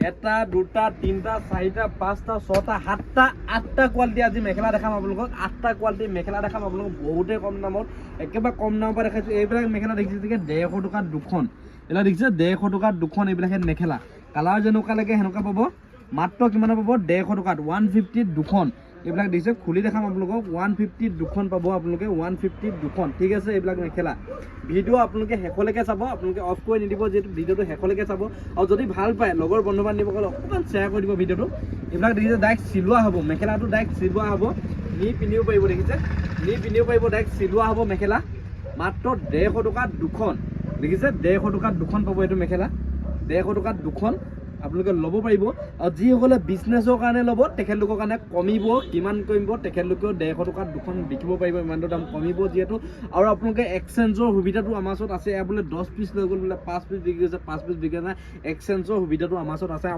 এটা দুটা তিনিটা চাৰিটা পাঁচটা ছটা সাতটা আঠটা কোৱালিটি আজি মেখেলা দেখাম আপোনালোকক। আঠটা কোৱালিটি মেখেলা দেখাম আপোনালোকক বহুতেই কম দামত, একেবাৰে কম দামৰ পৰা দেখাইছোঁ। এইবিলাক মেখেলা দেখিছে চাগে 150 টকাত দুখন, এইবিলাক দেখিছে 150 টকাত দুখন। এইবিলাক মেখেলা কালাৰ যেনেকুৱা লাগে সেনেকুৱা পাব, মাত্ৰ কিমানত পাব 150 টকাত 150 দুখন। এইবিলাক দেখিছে খুলি দেখাম আপোনালোকক, 150 দুখন পাব আপোনালোকে, 150 দুখন। ঠিক আছে, এইবিলাক মেখেলা ভিডিঅ' আপোনালোকে শেষলৈকে চাব, আপোনালোকে অফ কৰি নিদিব, যিহেতু ভিডিঅ'টো শেষলৈকে চাব। আৰু যদি ভাল পায় লগৰ বন্ধু বান্ধৱীসকলে অকণমান শ্বেয়াৰ কৰি দিব ভিডিঅ'টো। এইবিলাক দেখিছে ডাইৰেক্ট চিলোৱা হ'ব, মেখেলাটো ডাইৰেক্ট চিলোৱা হ'ব, নি পিন্ধিব পাৰিব। দেখিছে নি পিন্ধিব পাৰিব, ডাইৰেক্ট চিলোৱা হ'ব মেখেলা, মাত্ৰ 150 টকাত দুখন। দেখিছে 150 টকাত দুখন পাব এইটো মেখেলা, 150 টকাত দুখন আপোনালোকে ল'ব পাৰিব। আৰু যিসকলে বিজনেছৰ কাৰণে ল'ব তেখেতলোকৰ কাৰণে কমিব, কিমান কমিব, তেখেতলোকেও 150 টকাত দুখন বিকিব পাৰিব, ইমানটো দাম কমিব যিহেতু। আৰু আপোনালোকে এক্সচেঞ্জৰ সুবিধাটো আমাৰ ওচৰত আছে। বোলে 10 পিচ লৈ গ'ল, বোলে 5 পিচ বিক্ৰী হৈছে, 5 পিচ বিক্ৰী নাই, এক্সচেঞ্জৰ সুবিধাটো আমাৰ ওচৰত আছে।